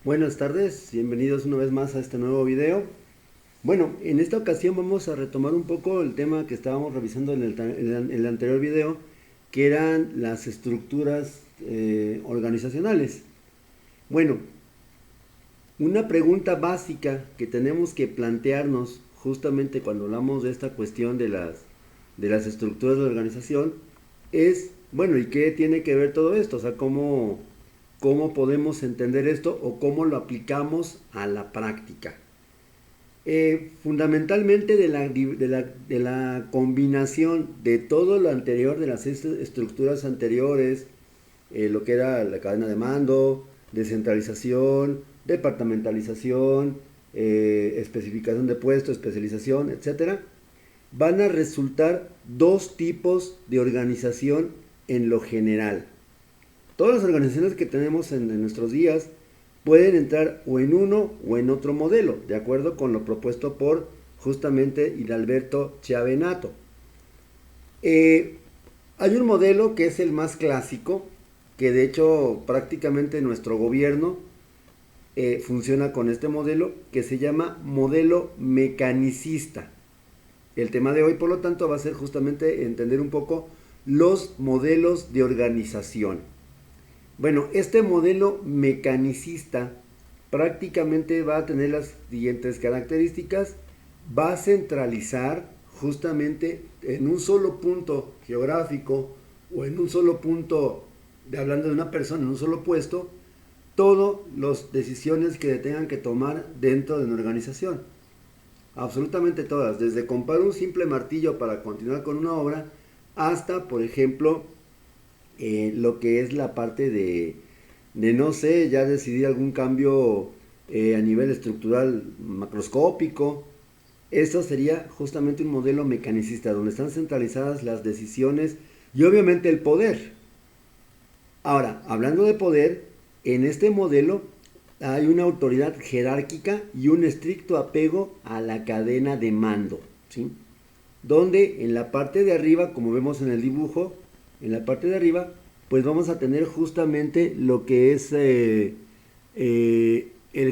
Buenas tardes, bienvenidos una vez más a este nuevo video. Bueno, en esta ocasión vamos a retomar un poco el tema que estábamos revisando en el anterior video, que eran las estructuras organizacionales. Bueno, una pregunta básica que tenemos que plantearnos justamente cuando hablamos de esta cuestión de las estructuras de organización es, bueno, ¿y qué tiene que ver todo esto? O sea, ¿cómo podemos entender esto o cómo lo aplicamos a la práctica? Fundamentalmente de la combinación de todo lo anterior, de las estructuras anteriores, lo que era la cadena de mando, descentralización, departamentalización, especificación de puestos, especialización, etcétera, van a resultar dos tipos de organización en lo general. Todas las organizaciones que tenemos en nuestros días pueden entrar o en uno o en otro modelo, de acuerdo con lo propuesto por justamente Hidalberto Chiavenato. Eh, Hay un modelo que es el más clásico, que de hecho prácticamente nuestro gobierno funciona con este modelo, que se llama modelo mecanicista. El tema de hoy, por lo tanto, va a ser justamente entender un poco los modelos de organización. Bueno, este modelo mecanicista prácticamente va a tener las siguientes características. Va a centralizar justamente en un solo punto geográfico o en un solo punto, hablando de una persona, en un solo puesto, todas las decisiones que tengan que tomar dentro de una organización. Absolutamente todas, desde comprar un simple martillo para continuar con una obra hasta, por ejemplo, lo que es la parte de no sé, ya decidir algún cambio a nivel estructural macroscópico. Esto sería justamente un modelo mecanicista, donde están centralizadas las decisiones y obviamente el poder. Ahora, hablando de poder, en este modelo hay una autoridad jerárquica y un estricto apego a la cadena de mando, ¿sí? Donde en la parte de arriba, como vemos en el dibujo, en la parte de arriba, pues vamos a tener justamente lo que es el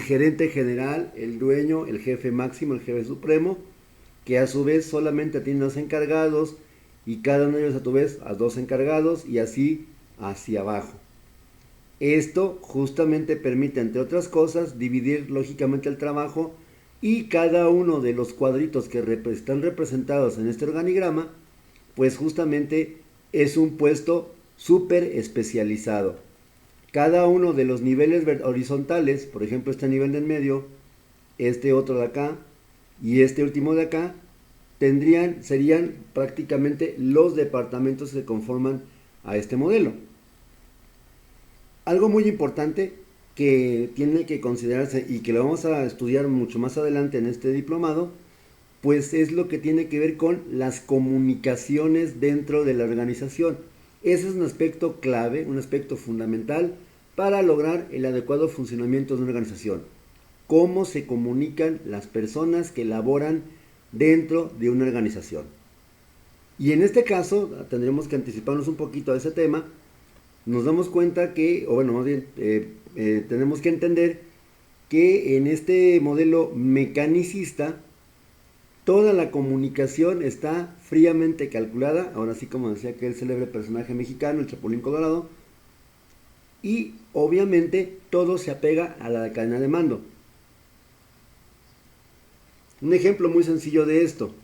gerente general, el dueño, el jefe máximo, el jefe supremo, que a su vez solamente tiene dos encargados y cada uno de ellos a su vez a dos encargados y así hacia abajo. Esto justamente permite, entre otras cosas, dividir lógicamente el trabajo y cada uno de los cuadritos que están representados en este organigrama, pues justamente es un puesto súper especializado. Cada uno de los niveles horizontales, por ejemplo este nivel de en medio, este otro de acá y este último de acá, serían prácticamente los departamentos que conforman a este modelo. Algo muy importante que tiene que considerarse y que lo vamos a estudiar mucho más adelante en este diplomado, pues es lo que tiene que ver con las comunicaciones dentro de la organización. Ese es un aspecto clave, un aspecto fundamental para lograr el adecuado funcionamiento de una organización. Cómo se comunican las personas que laboran dentro de una organización. Y en este caso tendremos que anticiparnos un poquito a ese tema. Nos damos cuenta que, o bueno, más bien, tenemos que entender que en este modelo mecanicista toda la comunicación está fríamente calculada, ahora sí como decía aquel célebre personaje mexicano, el Chapulín Colorado, y obviamente todo se apega a la cadena de mando. Un ejemplo muy sencillo de esto.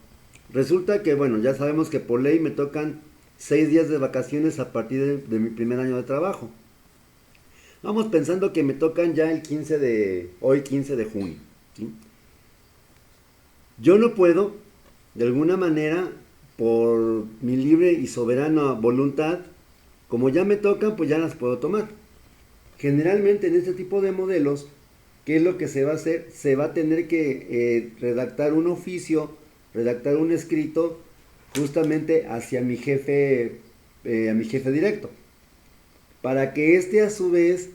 Resulta que, bueno, ya sabemos que por ley me tocan 6 días de vacaciones a partir de mi primer año de trabajo. Vamos pensando que me tocan ya hoy 15 de junio. ¿Sí? Yo no puedo, de alguna manera, por mi libre y soberana voluntad, como ya me tocan, pues ya las puedo tomar. Generalmente en este tipo de modelos, ¿qué es lo que se va a hacer? Se va a tener que redactar un oficio, redactar un escrito justamente hacia a mi jefe directo, para que éste a su vez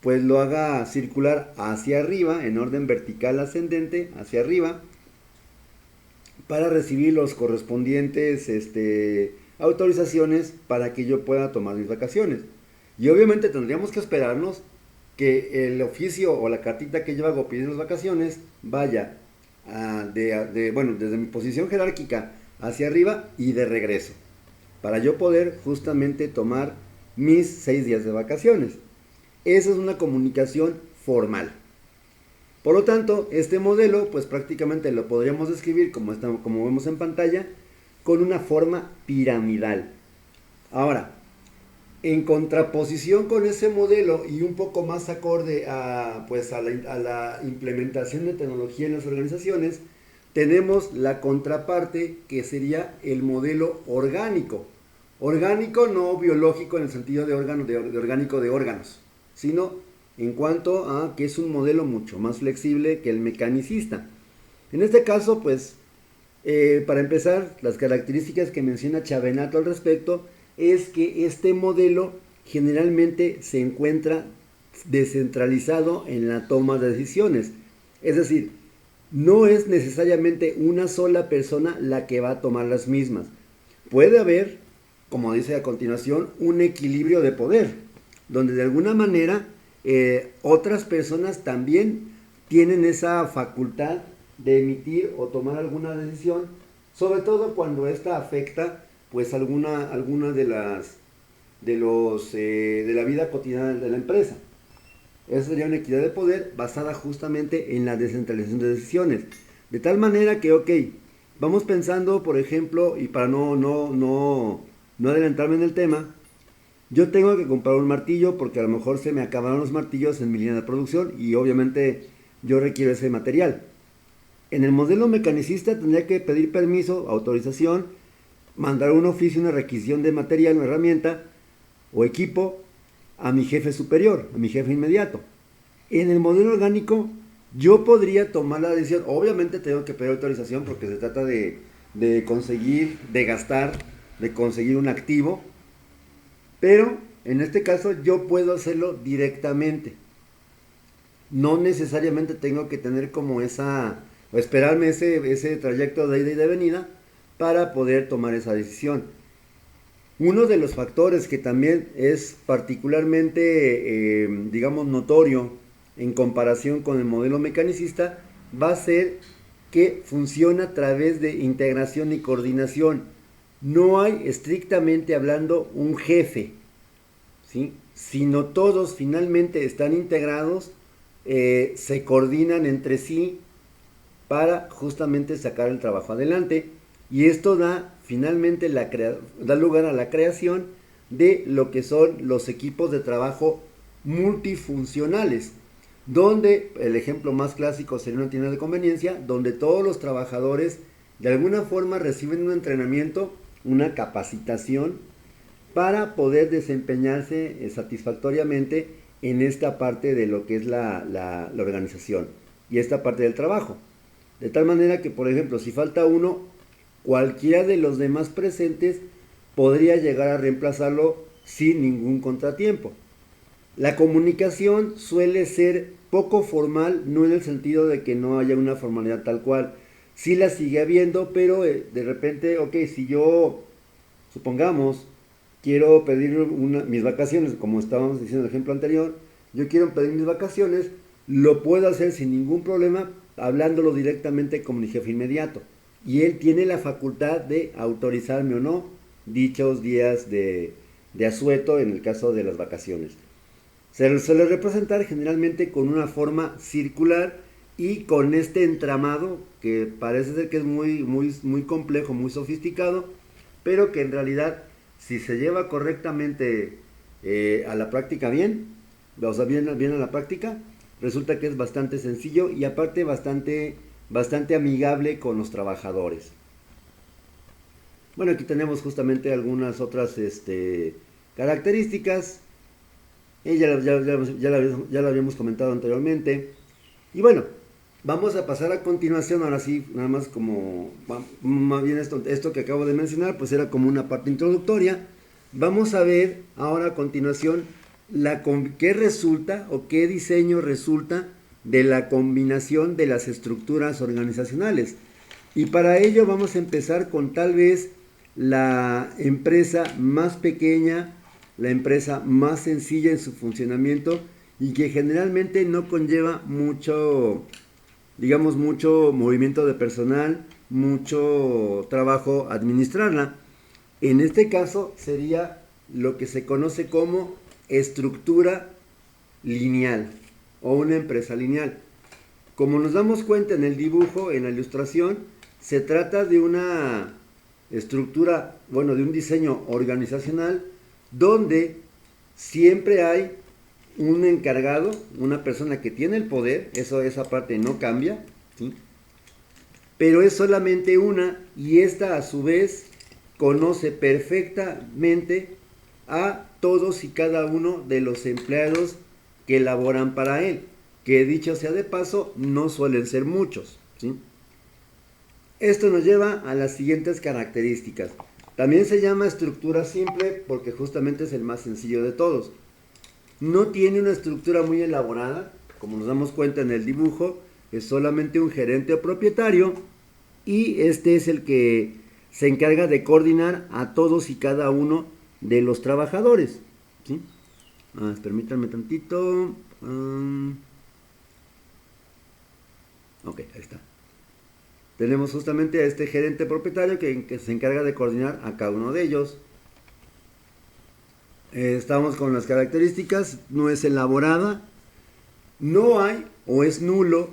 pues lo haga circular hacia arriba, en orden vertical ascendente, hacia arriba, para recibir los correspondientes autorizaciones para que yo pueda tomar mis vacaciones. Y obviamente tendríamos que esperarnos que el oficio o la cartita que yo hago pidiendo las vacaciones vaya bueno, desde mi posición jerárquica hacia arriba y de regreso, para yo poder justamente tomar mis 6 días de vacaciones. Esa es una comunicación formal. Por lo tanto, este modelo pues prácticamente lo podríamos describir como vemos en pantalla, con una forma piramidal. Ahora, en contraposición con ese modelo y un poco más acorde a la implementación de tecnología en las organizaciones, tenemos la contraparte que sería el modelo orgánico. Orgánico no biológico en el sentido de orgánico de órganos, sino en cuanto a que es un modelo mucho más flexible que el mecanicista. En este caso, pues, para empezar, las características que menciona Chavenato al respecto es que este modelo generalmente se encuentra descentralizado en la toma de decisiones. Es decir, no es necesariamente una sola persona la que va a tomar las mismas. Puede haber, como dice a continuación, un equilibrio de poder, donde de alguna manera otras personas también tienen esa facultad de emitir o tomar alguna decisión, sobre todo cuando esta afecta pues alguna de la vida cotidiana de la empresa. Esa sería una equidad de poder basada justamente en la descentralización de decisiones. De tal manera que, ok, vamos pensando, por ejemplo, y para no adelantarme en el tema, yo tengo que comprar un martillo porque a lo mejor se me acabaron los martillos en mi línea de producción y obviamente yo requiero ese material. En el modelo mecanicista tendría que pedir permiso, autorización, mandar un oficio, una requisición de material, una herramienta o equipo a mi jefe superior, a mi jefe inmediato. En el modelo orgánico yo podría tomar la decisión, obviamente tengo que pedir autorización porque se trata de conseguir, de gastar, de conseguir un activo, pero en este caso yo puedo hacerlo directamente. No necesariamente tengo que tener como o esperarme ese trayecto de ida y de venida para poder tomar esa decisión. Uno de los factores que también es particularmente, digamos, notorio en comparación con el modelo mecanicista va a ser que funciona a través de integración y coordinación. No hay estrictamente hablando un jefe, ¿sí? Sino todos finalmente están integrados, se coordinan entre sí para justamente sacar el trabajo adelante, y esto da finalmente da lugar a la creación de lo que son los equipos de trabajo multifuncionales, donde el ejemplo más clásico sería una tienda de conveniencia, donde todos los trabajadores de alguna forma reciben un entrenamiento, una capacitación para poder desempeñarse satisfactoriamente en esta parte de lo que es la organización y esta parte del trabajo. De tal manera que, por ejemplo, si falta uno, cualquiera de los demás presentes podría llegar a reemplazarlo sin ningún contratiempo. La comunicación suele ser poco formal, no en el sentido de que no haya una formalidad tal cual. Sí la sigue habiendo, pero de repente, ok, si yo, supongamos, quiero pedir mis vacaciones, como estábamos diciendo en el ejemplo anterior, yo quiero pedir mis vacaciones, lo puedo hacer sin ningún problema, hablándolo directamente con mi jefe inmediato. Y él tiene la facultad de autorizarme o no dichos días de asueto en el caso de las vacaciones. Se suele representar generalmente con una forma circular y con este entramado que parece ser que es muy complejo, muy sofisticado, pero que en realidad, si se lleva correctamente a la práctica bien a la práctica, resulta que es bastante sencillo y aparte bastante amigable con los trabajadores. Bueno, aquí tenemos justamente algunas otras características. Ya lo habíamos comentado anteriormente. Y bueno, vamos a pasar a continuación, ahora sí, nada más como, más bien esto que acabo de mencionar, pues era como una parte introductoria. Vamos a ver ahora a continuación qué resulta o qué diseño resulta de la combinación de las estructuras organizacionales. Y para ello vamos a empezar con tal vez la empresa más pequeña, la empresa más sencilla en su funcionamiento y que generalmente no conlleva mucho, digamos, mucho movimiento de personal, mucho trabajo administrarla. En este caso sería lo que se conoce como estructura lineal o una empresa lineal. Como nos damos cuenta en el dibujo, en la ilustración, se trata de una estructura, bueno, de un diseño organizacional donde siempre hay un encargado, una persona que tiene el poder, esa parte no cambia, ¿sí? Pero es solamente una, y esta a su vez conoce perfectamente a todos y cada uno de los empleados que laboran para él, que dicho sea de paso, no suelen ser muchos, ¿sí? Esto nos lleva a las siguientes características. También se llama estructura simple porque justamente es el más sencillo de todos. No tiene una estructura muy elaborada, como nos damos cuenta en el dibujo, es solamente un gerente o propietario y este es el que se encarga de coordinar a todos y cada uno de los trabajadores, ¿sí? Permítanme tantito. Ok, ahí está. Tenemos justamente a este gerente propietario que se encarga de coordinar a cada uno de ellos. Estamos con las características, no es elaborada, no hay o es nulo,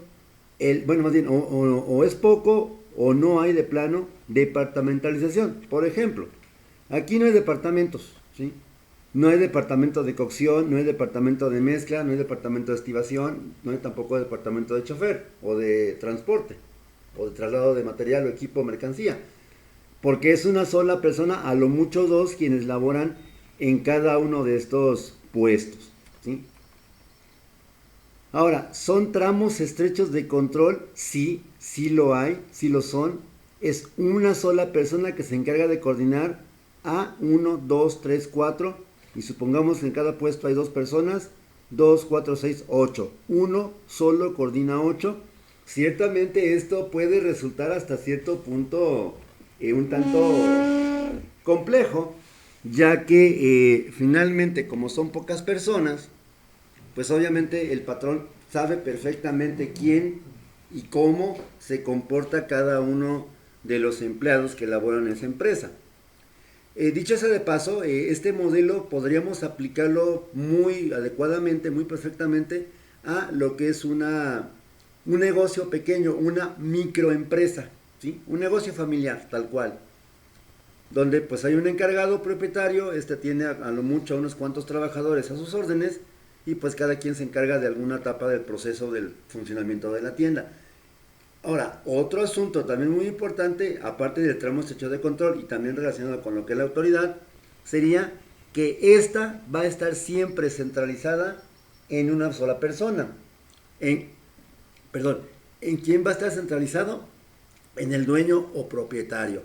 bueno, más bien, o es poco o no hay de plano departamentalización. Por ejemplo, aquí no hay departamentos, ¿sí? No hay departamento de cocción, no hay departamento de mezcla, no hay departamento de estibación, no hay tampoco departamento de chofer o de transporte o de traslado de material o equipo o mercancía, porque es una sola persona, a lo mucho dos, quienes laboran en cada uno de estos puestos, ¿sí? Ahora, ¿son tramos estrechos de control? Sí, sí lo hay, sí lo son. Es una sola persona que se encarga de coordinar a 1, 2, 3, 4, y supongamos que en cada puesto hay 2 personas, 2, 4, 6, 8. Uno solo coordina 8. Ciertamente esto puede resultar hasta cierto punto un tanto complejo, ya que finalmente, como son pocas personas, pues obviamente el patrón sabe perfectamente quién y cómo se comporta cada uno de los empleados que laboran en esa empresa. Dicho sea de paso, este modelo podríamos aplicarlo muy adecuadamente, muy perfectamente a lo que es un negocio pequeño, una microempresa, ¿sí? Un negocio familiar, tal cual, donde pues hay un encargado propietario, este tiene a lo mucho a unos cuantos trabajadores a sus órdenes, y pues cada quien se encarga de alguna etapa del proceso del funcionamiento de la tienda. Ahora, otro asunto también muy importante, aparte del tramo estrecho de control y también relacionado con lo que es la autoridad, sería que esta va a estar siempre centralizada en una sola persona. ¿En quién va a estar centralizado? En el dueño o propietario.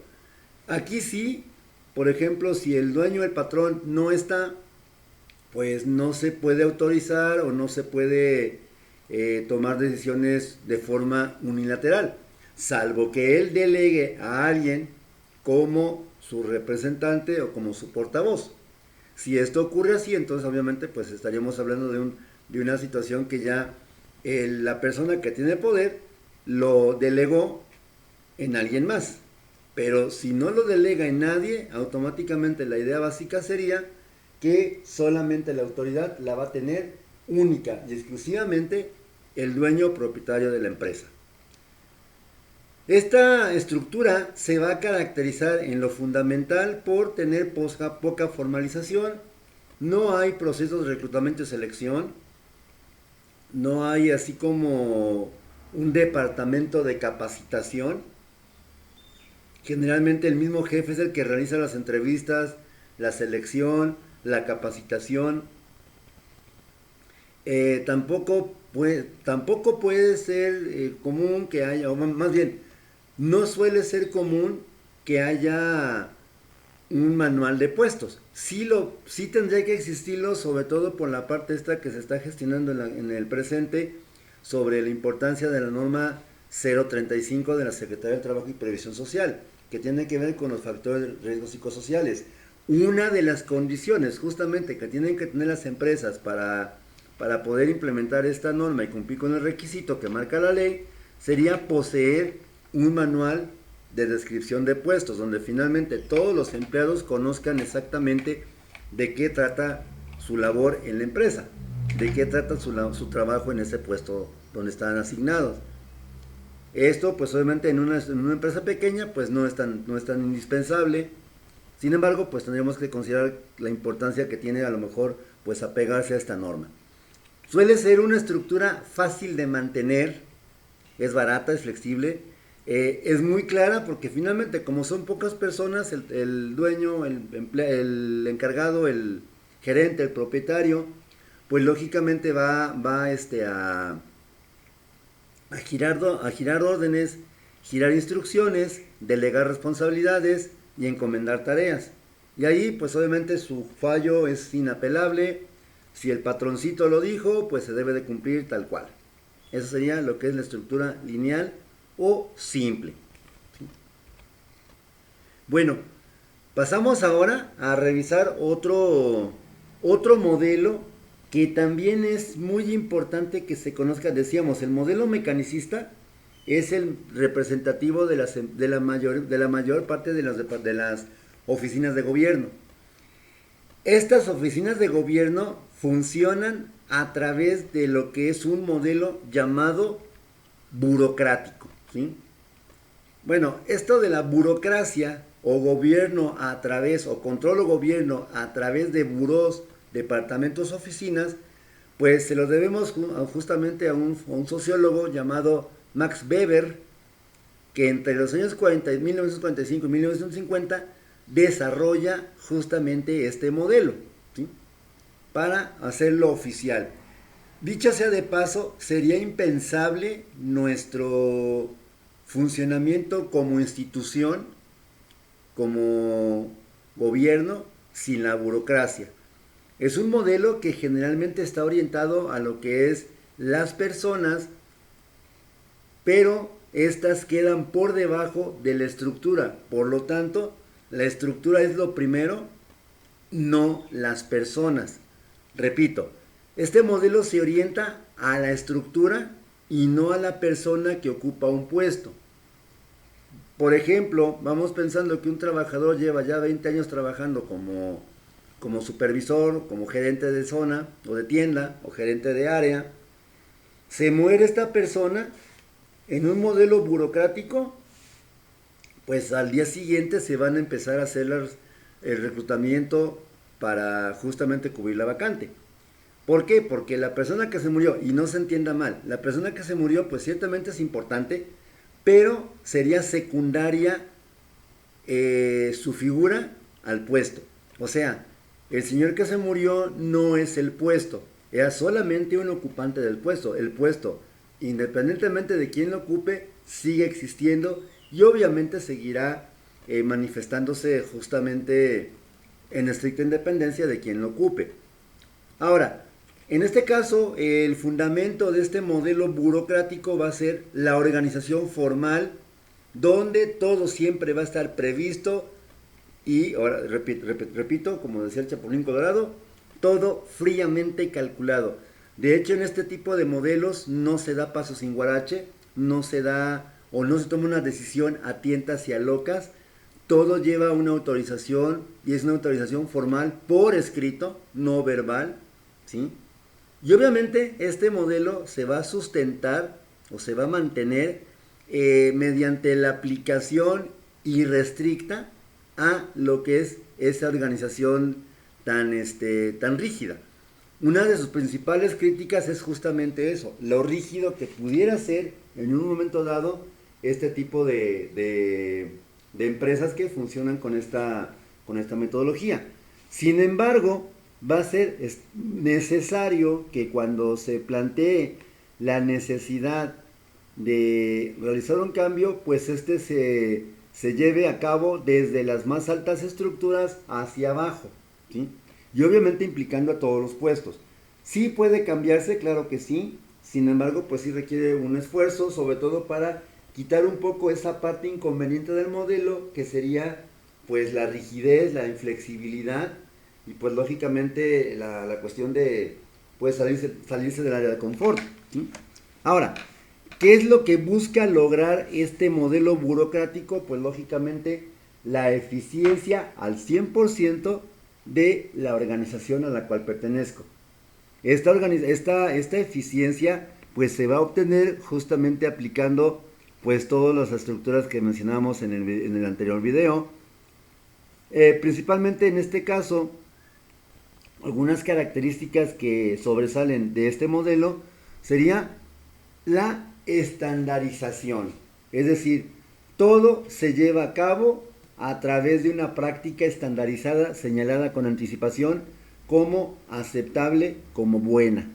Aquí sí, por ejemplo, si el dueño, el patrón, no está, pues no se puede autorizar o no se puede tomar decisiones de forma unilateral, salvo que él delegue a alguien como su representante o como su portavoz. Si esto ocurre así, entonces obviamente pues estaríamos hablando de una situación que ya la persona que tiene poder lo delegó en alguien más. Pero si no lo delega en nadie, automáticamente la idea básica sería que solamente la autoridad la va a tener única y exclusivamente el dueño propietario de la empresa. Esta estructura se va a caracterizar en lo fundamental por tener poca formalización. No hay procesos de reclutamiento y selección. No hay así como un departamento de capacitación. Generalmente el mismo jefe es el que realiza las entrevistas, la selección, la capacitación. Tampoco puede ser común que haya, o más bien, no suele ser común que haya un manual de puestos. Sí tendría que existirlo, sobre todo por la parte esta que se está gestionando en el presente, sobre la importancia de la norma 035 de la Secretaría del Trabajo y Previsión Social, que tiene que ver con los factores de riesgos psicosociales. Una de las condiciones justamente que tienen que tener las empresas para para poder implementar esta norma y cumplir con el requisito que marca la ley, sería poseer un manual de descripción de puestos, donde finalmente todos los empleados conozcan exactamente de qué trata su labor en la empresa, de qué trata su trabajo en ese puesto donde están asignados. Esto pues obviamente en una empresa pequeña pues no es tan indispensable. Sin embargo, pues tendríamos que considerar la importancia que tiene a lo mejor pues apegarse a esta norma. Suele ser una estructura fácil de mantener, es barata, es flexible, es muy clara porque finalmente como son pocas personas, el dueño, el encargado, el gerente, el propietario, pues lógicamente va a girar órdenes, girar instrucciones, delegar responsabilidades y encomendar tareas. Y ahí pues obviamente su fallo es inapelable. Si el patroncito lo dijo, pues se debe de cumplir tal cual. Eso sería lo que es la estructura lineal o simple. ¿Sí? Bueno, pasamos ahora a revisar otro modelo que también es muy importante que se conozca. Decíamos, el modelo mecanicista es el representativo de la mayor parte de las oficinas de gobierno. Estas oficinas de gobierno funcionan a través de lo que es un modelo llamado burocrático, ¿sí? Bueno, esto de la burocracia o gobierno a través, o control o gobierno a través de burós, departamentos, oficinas, pues se lo debemos justamente a un sociólogo llamado Max Weber, que entre los años 1945 y 1950 desarrolla justamente este modelo, ¿sí? Para hacerlo oficial. Dicho sea de paso, sería impensable nuestro funcionamiento como institución, como gobierno, sin la burocracia. Es un modelo que generalmente está orientado a lo que es las personas, pero estas quedan por debajo de la estructura. Por lo tanto, la estructura es lo primero, no las personas. Repito, este modelo se orienta a la estructura y no a la persona que ocupa un puesto. Por ejemplo, vamos pensando que un trabajador lleva ya 20 años trabajando como supervisor, como gerente de zona o de tienda o gerente de área. Se muere esta persona en un modelo burocrático, pues al día siguiente se van a empezar a hacer el reclutamiento para justamente cubrir la vacante. ¿Por qué? Porque la persona que se murió, y no se entienda mal, la persona que se murió pues ciertamente es importante, pero sería secundaria su figura al puesto. O sea, el señor que se murió no es el puesto, era solamente un ocupante del puesto. El puesto, independientemente de quién lo ocupe, sigue existiendo y obviamente seguirá manifestándose justamente en estricta independencia de quien lo ocupe. Ahora, en este caso, el fundamento de este modelo burocrático va a ser la organización formal, donde todo siempre va a estar previsto y, ahora repito, como decía el Chapulín Colorado, todo fríamente calculado. De hecho, en este tipo de modelos no se da paso sin guarache, no se da o no se toma una decisión a tientas y a locas. Todo lleva una autorización y es una autorización formal por escrito, no verbal, ¿sí? Y obviamente este modelo se va a sustentar o se va a mantener mediante la aplicación irrestricta a lo que es esa organización tan rígida. Una de sus principales críticas es justamente eso, lo rígido que pudiera ser en un momento dado este tipo de empresas que funcionan con esta metodología. Sin embargo, va a ser necesario que cuando se plantee la necesidad de realizar un cambio, pues se lleve a cabo desde las más altas estructuras hacia abajo, ¿sí? Y obviamente implicando a todos los puestos. Sí puede cambiarse, claro que sí, sin embargo, pues sí requiere un esfuerzo, sobre todo para quitar un poco esa parte inconveniente del modelo, que sería pues la rigidez, la inflexibilidad, y pues lógicamente la cuestión de pues salirse del área de confort, ¿sí? Ahora, ¿qué es lo que busca lograr este modelo burocrático? Pues lógicamente la eficiencia al 100% de la organización a la cual pertenezco. Esta eficiencia pues se va a obtener justamente aplicando pues todas las estructuras que mencionamos en el anterior video. Principalmente en este caso, algunas características que sobresalen de este modelo sería la estandarización. Es decir, todo se lleva a cabo a través de una práctica estandarizada señalada con anticipación como aceptable, como buena.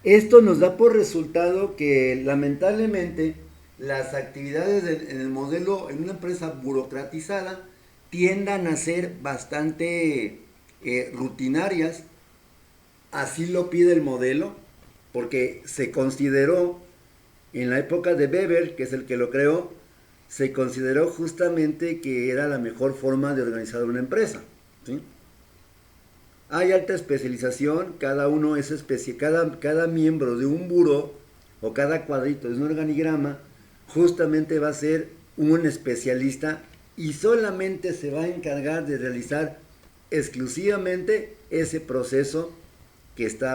Esto nos da por resultado que lamentablemente las actividades en el modelo, en una empresa burocratizada, tiendan a ser bastante rutinarias. Así lo pide el modelo, porque se consideró en la época de Weber, que es el que lo creó, se consideró justamente que era la mejor forma de organizar una empresa, ¿sí? Hay alta especialización, cada uno es cada miembro de un buró o cada cuadrito de un organigrama justamente va a ser un especialista y solamente se va a encargar de realizar exclusivamente ese proceso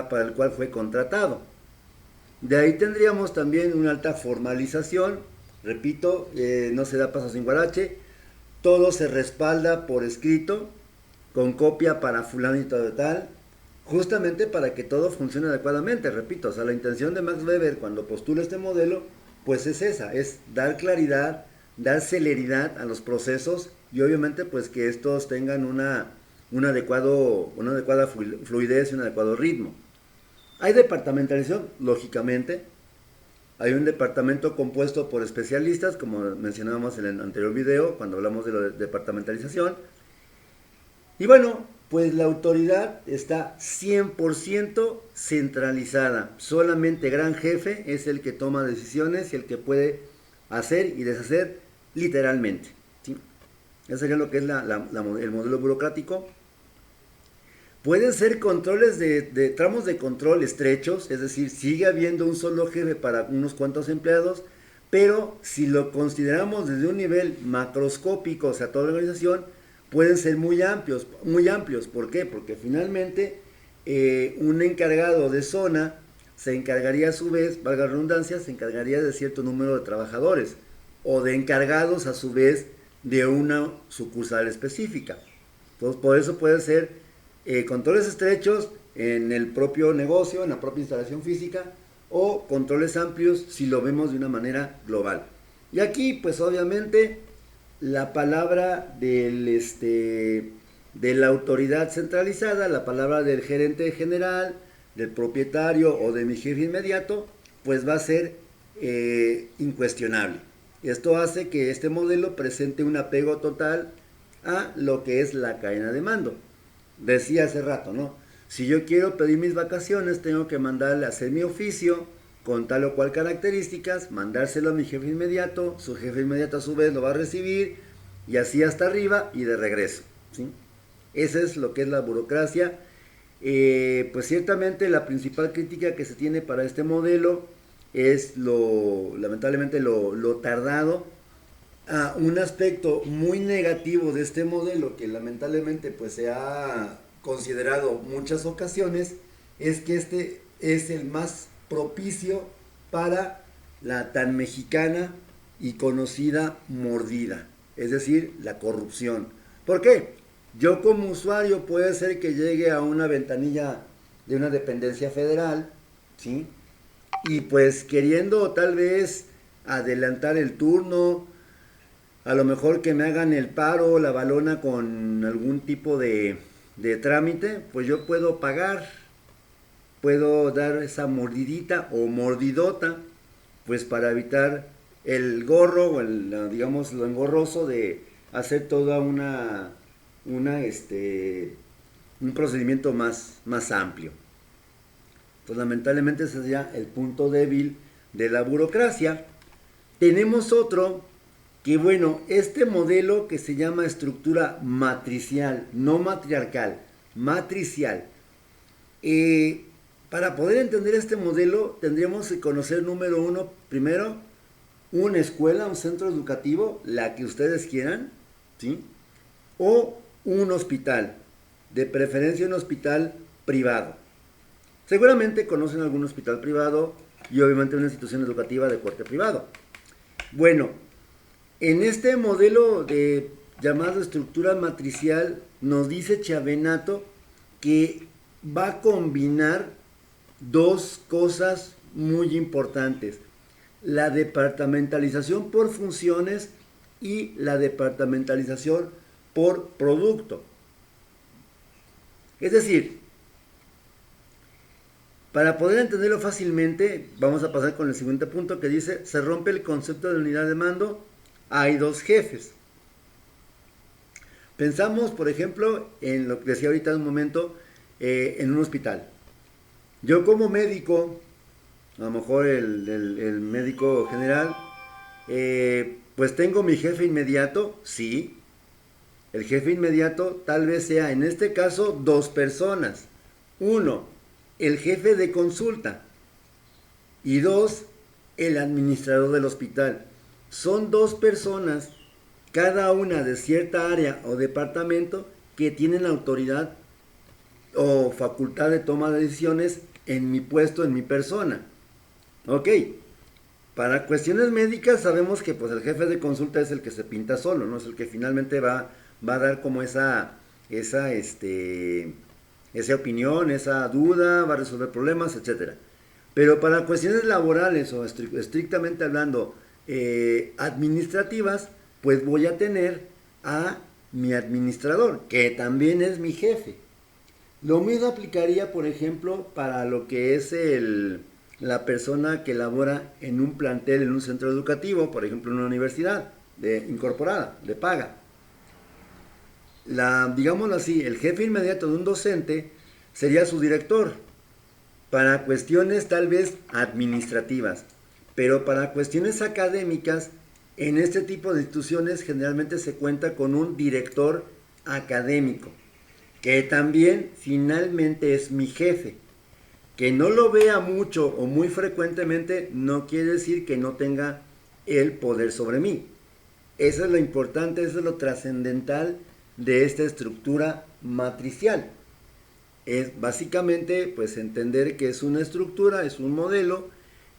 para el cual fue contratado. De ahí tendríamos también una alta formalización, repito, no se da paso sin guarache, todo se respalda por escrito, con copia para fulanito de tal, justamente para que todo funcione adecuadamente, repito, o sea, la intención de Max Weber cuando postula este modelo, pues es esa, es dar claridad, dar celeridad a los procesos y obviamente pues que estos tengan una adecuada fluidez y un adecuado ritmo. Hay departamentalización, lógicamente, hay un departamento compuesto por especialistas, como mencionábamos en el anterior video, cuando hablamos de la departamentalización. Y bueno, pues la autoridad está 100% centralizada. Solamente gran jefe es el que toma decisiones y el que puede hacer y deshacer literalmente, ¿sí? Eso sería lo que es el modelo burocrático. Pueden ser controles de tramos de control estrechos, es decir, sigue habiendo un solo jefe para unos cuantos empleados, pero si lo consideramos desde un nivel macroscópico, o sea, toda la organización, pueden ser muy amplios. ¿Por qué? Porque finalmente un encargado de zona se encargaría a su vez, valga la redundancia, se encargaría de cierto número de trabajadores o de encargados a su vez de una sucursal específica. Entonces, por eso puede ser controles estrechos en el propio negocio, en la propia instalación física, o controles amplios si lo vemos de una manera global. Y aquí, pues obviamente, la palabra de la autoridad centralizada, la palabra del gerente general, del propietario o de mi jefe inmediato, pues va a ser incuestionable. Esto hace que este modelo presente un apego total a lo que es la cadena de mando. Decía hace rato, ¿no? Si yo quiero pedir mis vacaciones, tengo que mandarle a hacer mi oficio con tal o cual características, mandárselo a mi jefe inmediato, su jefe inmediato a su vez lo va a recibir, y así hasta arriba y de regreso, ¿sí? Esa es lo que es la burocracia. Pues ciertamente la principal crítica que se tiene para este modelo es lamentablemente lo tardado. Un aspecto muy negativo de este modelo que lamentablemente pues se ha considerado muchas ocasiones es que este es el más propicio para la tan mexicana y conocida mordida, es decir, la corrupción. ¿Por qué? Yo como usuario puede ser que llegue a una ventanilla de una dependencia federal, ¿sí? Y pues queriendo tal vez adelantar el turno, a lo mejor que me hagan el paro, la balona con algún tipo de trámite, pues yo puedo pagar, puedo dar esa mordidita o mordidota, pues para evitar el gorro o digamos lo engorroso de hacer toda un procedimiento más amplio. Pues lamentablemente ese sería el punto débil de la burocracia. Tenemos otro que bueno, este modelo que se llama estructura matricial, no matriarcal, matricial, Para poder entender este modelo, tendríamos que conocer, número uno, primero, una escuela, un centro educativo, la que ustedes quieran, ¿sí? O un hospital, de preferencia un hospital privado. Seguramente conocen algún hospital privado y obviamente una institución educativa de corte privado. Bueno, en este modelo de llamado estructura matricial, nos dice Chavenato que va a combinar dos cosas muy importantes: la departamentalización por funciones y la departamentalización por producto. Es decir, para poder entenderlo fácilmente, vamos a pasar con el siguiente punto que dice: se rompe el concepto de unidad de mando, hay dos jefes. Pensamos, por ejemplo, en lo que decía ahorita en un momento, en un hospital. Yo como médico, a lo mejor el médico general, pues tengo mi jefe inmediato, sí. El jefe inmediato tal vez sea, en este caso, dos personas. Uno, el jefe de consulta. Y dos, el administrador del hospital. Son dos personas, cada una de cierta área o departamento, que tienen autoridad o facultad de toma de decisiones en mi puesto, en mi persona. Ok, para cuestiones médicas sabemos que pues el jefe de consulta es el que se pinta solo, ¿no? Es el que finalmente va a dar como esa opinión, esa duda, va a resolver problemas, etcétera. Pero para cuestiones laborales o estrictamente hablando administrativas, pues voy a tener a mi administrador, que también es mi jefe. Lo mismo aplicaría, por ejemplo, para lo que es la persona que labora en un plantel, en un centro educativo, por ejemplo en una universidad incorporada, de paga. Digámoslo así, el jefe inmediato de un docente sería su director, para cuestiones tal vez administrativas, pero para cuestiones académicas, en este tipo de instituciones generalmente se cuenta con un director académico, que también finalmente es mi jefe. Que no lo vea mucho o muy frecuentemente no quiere decir que no tenga el poder sobre mí. Eso es lo importante, eso es lo trascendental de esta estructura matricial. Es básicamente pues entender que es una estructura, es un modelo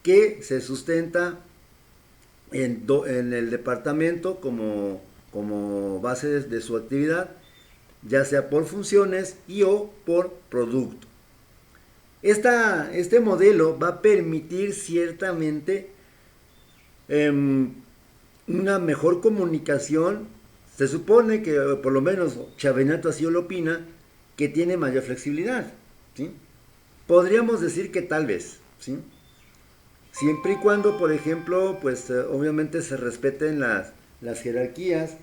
que se sustenta en el departamento como base de su actividad, ya sea por funciones y o por producto. Este modelo va a permitir ciertamente una mejor comunicación. Se supone que, por lo menos Chavenato así lo opina, que tiene mayor flexibilidad, ¿sí? Podríamos decir que tal vez, ¿sí? Siempre y cuando, por ejemplo, pues obviamente se respeten las jerarquías.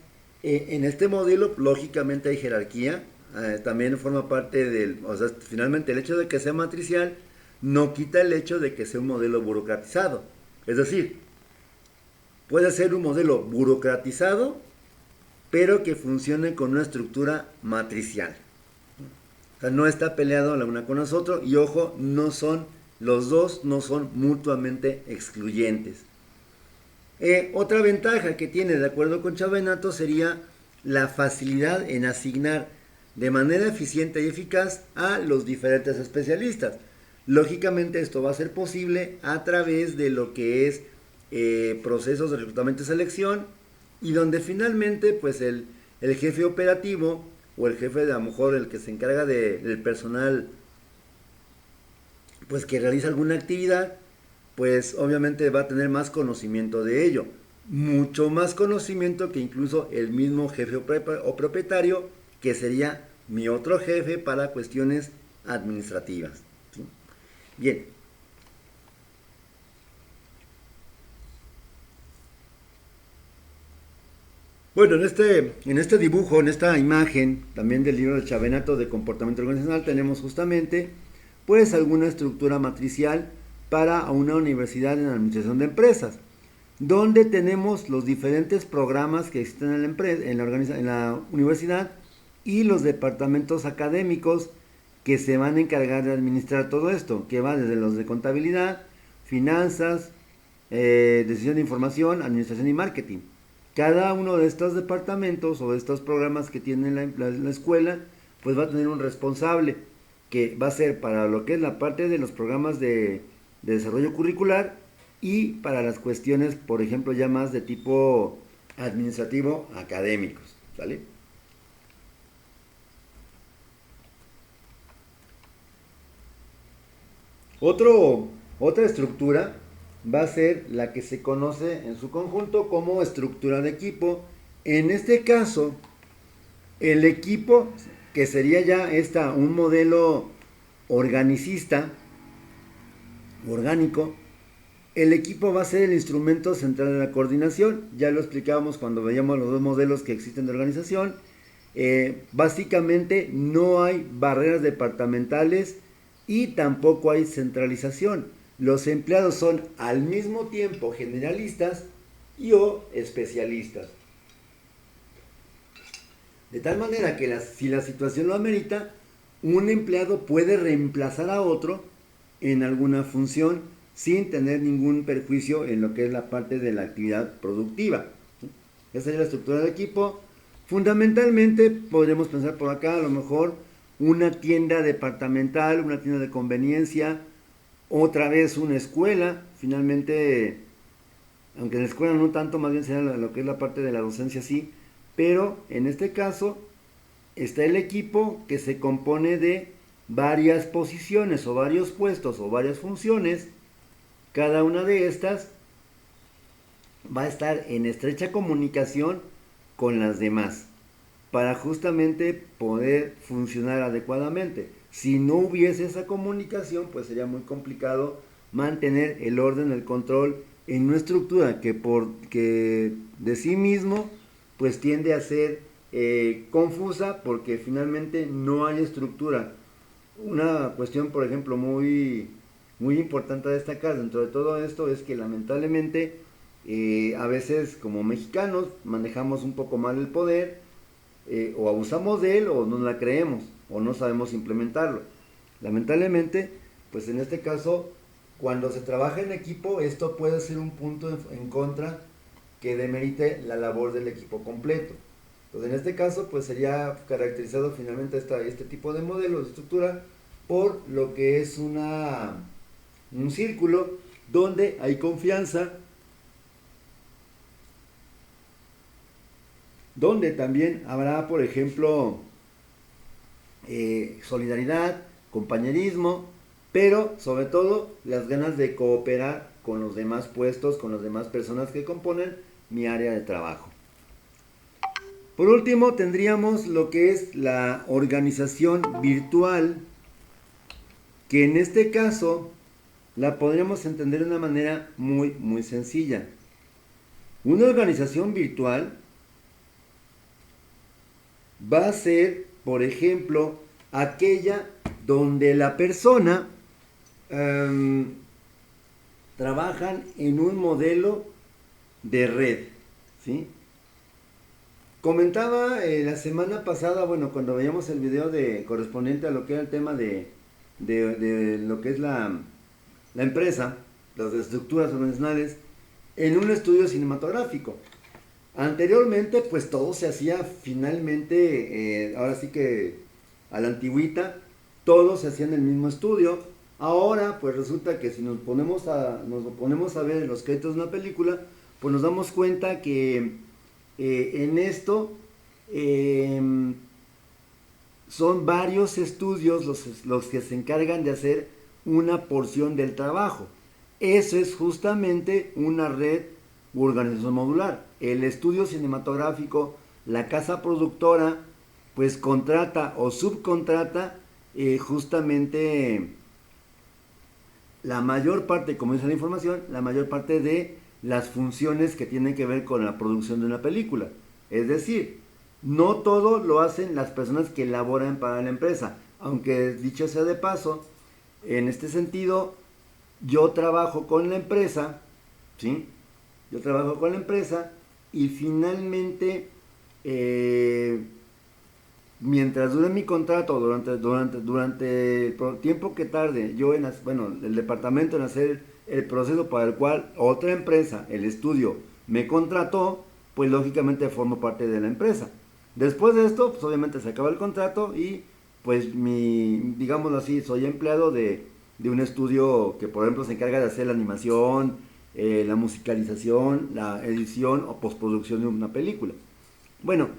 En este modelo, lógicamente hay jerarquía, también forma parte o sea, finalmente el hecho de que sea matricial no quita el hecho de que sea un modelo burocratizado. Es decir, puede ser un modelo burocratizado, pero que funcione con una estructura matricial. O sea, no está peleado la una con los otros, y ojo, los dos no son mutuamente excluyentes. Otra ventaja que tiene, de acuerdo con Chavenato, sería la facilidad en asignar de manera eficiente y eficaz a los diferentes especialistas. Lógicamente esto va a ser posible a través de lo que es procesos de reclutamiento y selección, y donde finalmente pues el jefe operativo o el jefe de a lo mejor el que se encarga del personal pues que realiza alguna actividad, pues obviamente va a tener más conocimiento de ello, mucho más conocimiento que incluso el mismo jefe o propietario, que sería mi otro jefe para cuestiones administrativas, ¿sí? Bien. Bueno, en este dibujo, en esta imagen, también del libro de Chavenato de comportamiento organizacional, tenemos justamente pues alguna estructura matricial para una universidad en administración de empresas, donde tenemos los diferentes programas que existen en la universidad y los departamentos académicos que se van a encargar de administrar todo esto, que va desde los de contabilidad, finanzas, decisión de información, administración y marketing. Cada uno de estos departamentos o de estos programas que tiene la escuela, pues va a tener un responsable que va a ser para lo que es la parte de los programas de desarrollo curricular y para las cuestiones, por ejemplo, ya más de tipo administrativo académicos, ¿sale? Otra estructura va a ser la que se conoce en su conjunto como estructura de equipo. En este caso, el equipo, que sería ya un modelo organicista, orgánico, el equipo va a ser el instrumento central de la coordinación. Ya lo explicábamos cuando veíamos los dos modelos que existen de organización. Básicamente no hay barreras departamentales y tampoco hay centralización. Los empleados son al mismo tiempo generalistas y o especialistas. De tal manera que si la situación lo amerita, un empleado puede reemplazar a otro en alguna función sin tener ningún perjuicio en lo que es la parte de la actividad productiva. Esa es la estructura del equipo. Fundamentalmente podremos pensar por acá a lo mejor una tienda departamental, una tienda de conveniencia, otra vez una escuela. Finalmente, aunque en la escuela no tanto, más bien será lo que es la parte de la docencia, sí, pero en este caso está el equipo que se compone de varias posiciones o varios puestos o varias funciones. Cada una de estas va a estar en estrecha comunicación con las demás para justamente poder funcionar adecuadamente. Si no hubiese esa comunicación, pues sería muy complicado mantener el orden, el control en una estructura que de sí mismo pues tiende a ser confusa, porque finalmente no hay estructura. Una cuestión, por ejemplo, muy importante a destacar dentro de todo esto es que lamentablemente a veces como mexicanos manejamos un poco mal el poder, o abusamos de él o no la creemos o no sabemos implementarlo. Lamentablemente, pues en este caso, cuando se trabaja en equipo, esto puede ser un punto en contra que demerite la labor del equipo completo. Entonces, en este caso, pues sería caracterizado finalmente este tipo de modelo de estructura por lo que es un círculo donde hay confianza, donde también habrá, por ejemplo, solidaridad, compañerismo, pero sobre todo las ganas de cooperar con los demás puestos, con las demás personas que componen mi área de trabajo. Por último, tendríamos lo que es la organización virtual, que en este caso la podríamos entender de una manera muy sencilla. Una organización virtual va a ser, por ejemplo, aquella donde la persona trabajan en un modelo de red, ¿sí? Comentaba la semana pasada, bueno, cuando veíamos el video correspondiente a lo que era el tema de lo que es la empresa, las estructuras organizacionales, en un estudio cinematográfico. Anteriormente, pues todo se hacía finalmente, ahora sí que a la antigüita, todo se hacía en el mismo estudio. Ahora, pues resulta que si nos ponemos a ver los créditos de una película, pues nos damos cuenta que en esto son varios estudios los que se encargan de hacer una porción del trabajo. Eso es justamente una red u organización modular. El estudio cinematográfico, la casa productora, pues contrata o subcontrata justamente la mayor parte, como dice la información, la mayor parte de las funciones que tienen que ver con la producción de una película. Es decir, no todo lo hacen las personas que elaboran para la empresa, aunque dicho sea de paso, en este sentido, yo trabajo con la empresa, ¿sí? Yo trabajo con la empresa y finalmente mientras dure mi contrato, durante el tiempo que tarde yo el departamento en hacer el proceso para el cual otra empresa, el estudio, me contrató, pues lógicamente formo parte de la empresa. Después de esto, pues obviamente se acaba el contrato y pues digámoslo así, soy empleado de un estudio que por ejemplo se encarga de hacer la animación, la musicalización, la edición o postproducción de una película. Bueno,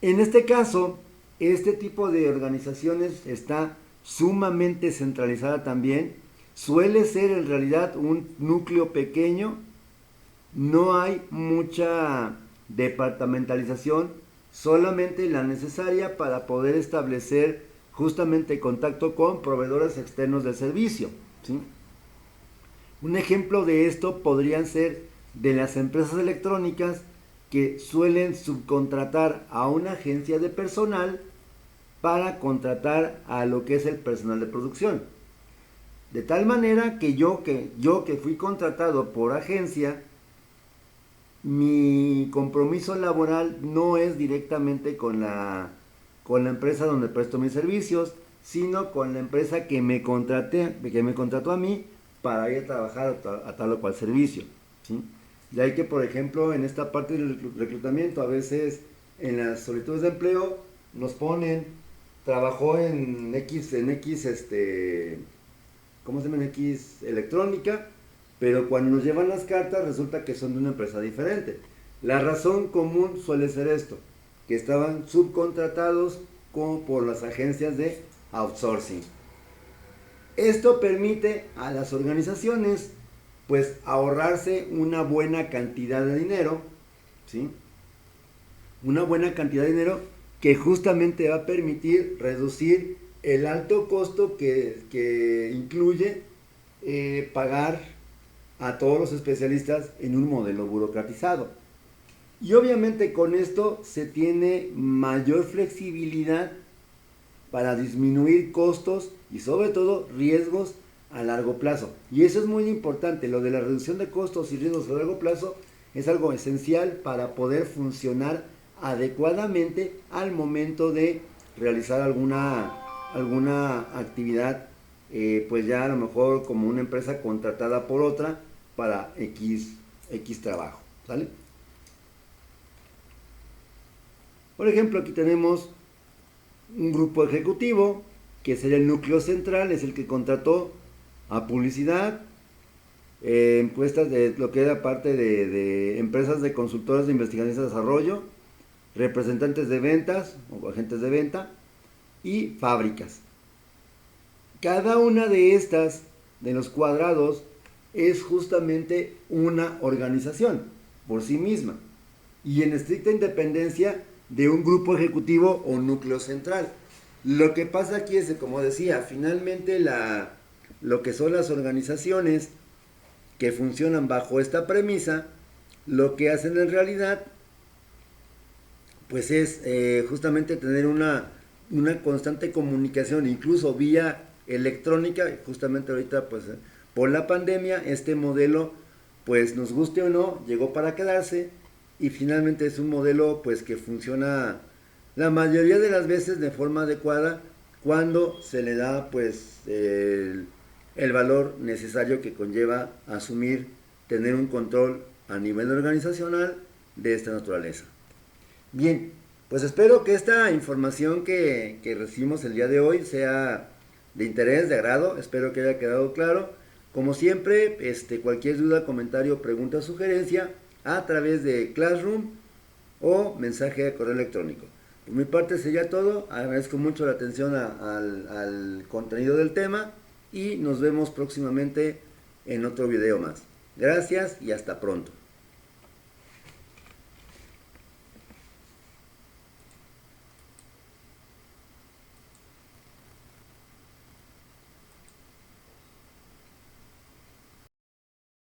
en este caso, este tipo de organizaciones está sumamente centralizada también. Suele ser en realidad un núcleo pequeño. No hay mucha departamentalización, solamente la necesaria para poder establecer justamente contacto con proveedores externos del servicio, ¿sí? Un ejemplo de esto podrían ser de las empresas electrónicas que suelen subcontratar a una agencia de personal para contratar a lo que es el personal de producción. De tal manera que yo que fui contratado por agencia, mi compromiso laboral no es directamente con la empresa donde presto mis servicios, sino con la empresa que me contrató a mí para ir a trabajar a tal o cual servicio, ¿sí? De ahí que, por ejemplo, en esta parte del reclutamiento, a veces en las solicitudes de empleo nos ponen, trabajó en X, ¿cómo se llama? En X electrónica, pero cuando nos llevan las cartas resulta que son de una empresa diferente. La razón común suele ser esto, que estaban subcontratados como por las agencias de outsourcing. Esto permite a las organizaciones pues ahorrarse una buena cantidad de dinero, ¿sí? Una buena cantidad de dinero que justamente va a permitir reducir el alto costo que incluye pagar a todos los especialistas en un modelo burocratizado. Y obviamente con esto se tiene mayor flexibilidad para disminuir costos y sobre todo riesgos a largo plazo. Y eso es muy importante, lo de la reducción de costos y riesgos a largo plazo es algo esencial para poder funcionar adecuadamente al momento de realizar alguna actividad, pues ya a lo mejor como una empresa contratada por otra para X trabajo, ¿sale? Por ejemplo, aquí tenemos un grupo ejecutivo que sería el núcleo central, es el que contrató a publicidad, encuestas de lo que era parte de empresas de consultoras de investigación y desarrollo, representantes de ventas o agentes de venta y fábricas. Cada una de estas, de los cuadrados, es justamente una organización por sí misma y en estricta independencia de un grupo ejecutivo o núcleo central. Lo que pasa aquí es, como decía, finalmente lo que son las organizaciones que funcionan bajo esta premisa, lo que hacen en realidad pues es justamente tener una constante comunicación, incluso vía electrónica. Justamente ahorita pues por la pandemia este modelo, pues nos guste o no, llegó para quedarse y finalmente es un modelo pues que funciona la mayoría de las veces de forma adecuada cuando se le da pues el valor necesario que conlleva asumir, tener un control a nivel organizacional de esta naturaleza. Bien, pues espero que esta información que recibimos el día de hoy sea de interés, de agrado, espero que haya quedado claro. Como siempre, cualquier duda, comentario, pregunta o sugerencia a través de Classroom o mensaje de correo electrónico. Por mi parte sería todo, agradezco mucho la atención al contenido del tema y nos vemos próximamente en otro video más. Gracias y hasta pronto.